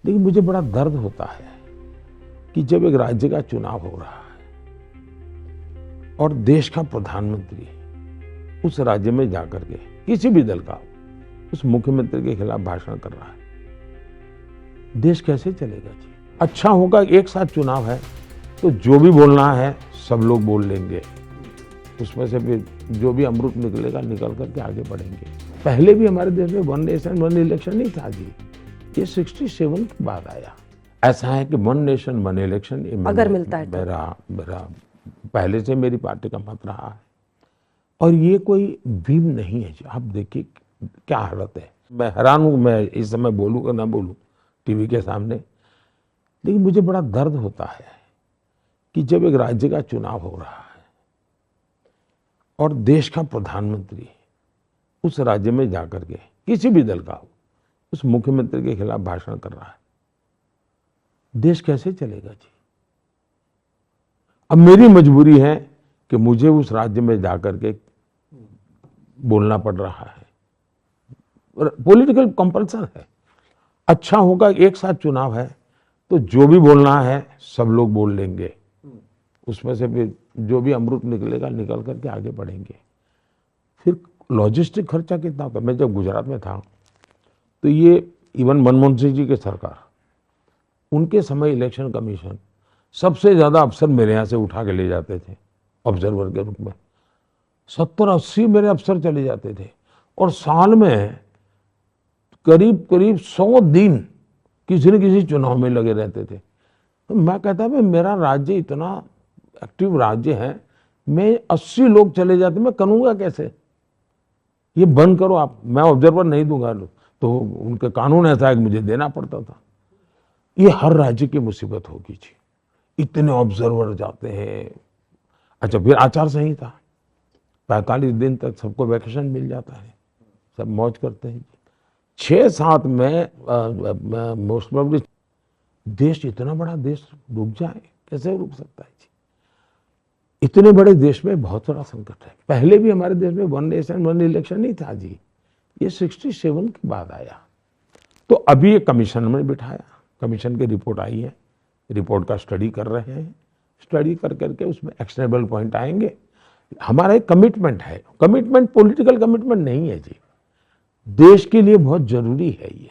लेकिन मुझे बड़ा दर्द होता है कि जब एक राज्य का चुनाव हो रहा है और देश का प्रधानमंत्री उस राज्य में जाकर के किसी भी दल का उस मुख्यमंत्री के खिलाफ भाषण कर रहा है, देश कैसे चलेगा जी? अच्छा होगा एक साथ चुनाव है तो जो भी बोलना है सब लोग बोल लेंगे, उसमें से फिर जो भी अमृत निकलेगा निकल करके आगे बढ़ेंगे। पहले भी हमारे देश में 1 नेशन 1 इलेक्शन नहीं था जी, ये 67 के बाद आया। ऐसा है कि 1 नेशन 1 इलेक्शन अगर मिलता है मेरा पहले से मेरी पार्टी का मत रहा है और ये कोई भीम नहीं है जी। आप देखिए क्या हालत है। मैं हैरान हूं, मैं इस समय बोलूं या ना बोलूं टीवी के सामने, लेकिन मुझे बड़ा दर्द होता है कि जब एक राज्य का चुनाव हो रहा है और देश का प्रधानमंत्री उस राज्य में जाकर के किसी भी दल का उस मुख्यमंत्री के खिलाफ भाषण कर रहा है, देश कैसे चलेगा जी? अब मेरी मजबूरी है कि मुझे उस राज्य में जाकर के बोलना पड़ रहा है, पॉलिटिकल कंपल्सन है। अच्छा होगा एक साथ चुनाव है तो जो भी बोलना है सब लोग बोल लेंगे, उसमें से फिर जो भी अमृत निकलेगा निकल करके आगे बढ़ेंगे। फिर लॉजिस्टिक खर्चा कितना होता है? मैं जब गुजरात में था तो ये इवन मनमोहन सिंह जी के सरकार, उनके समय इलेक्शन कमीशन सबसे ज्यादा अफसर मेरे यहाँ से उठा के ले जाते थे ऑब्जर्वर के रूप में। 70-80 मेरे अफसर चले जाते थे और साल में करीब करीब 100 दिन किसी न किसी चुनाव में लगे रहते थे। तो मैं कहता भाई मेरा राज्य इतना एक्टिव राज्य है, मैं 80 लोग चले जाते, मैं करूंगा कैसे? ये बंद करो आप, मैं ऑब्जर्वर नहीं दूंगा। तो उनका कानून ऐसा है कि मुझे देना पड़ता था। ये हर राज्य की मुसीबत होगी जी, इतने ऑब्जर्वर जाते हैं। अच्छा फिर आचार संहिता, 45 दिन तक सबको वैकेशन मिल जाता है, सब मौज करते हैं। 6-7 में मोस्ट प्रोबेबली देश, इतना बड़ा देश रुक जाए, कैसे रुक सकता है जी? इतने बड़े देश में बहुत बड़ा संकट है। पहले भी हमारे देश में 1 नेशन 1 इलेक्शन नहीं था जी, ये 67 के बाद आया। तो अभी ये कमीशन में बिठाया, कमीशन की रिपोर्ट आई है, रिपोर्ट का स्टडी कर रहे हैं, स्टडी कर करके उसमें एक्शनेबल पॉइंट आएंगे। हमारा एक कमिटमेंट है, कमिटमेंट पॉलिटिकल कमिटमेंट नहीं है जी, देश के लिए बहुत जरूरी है ये।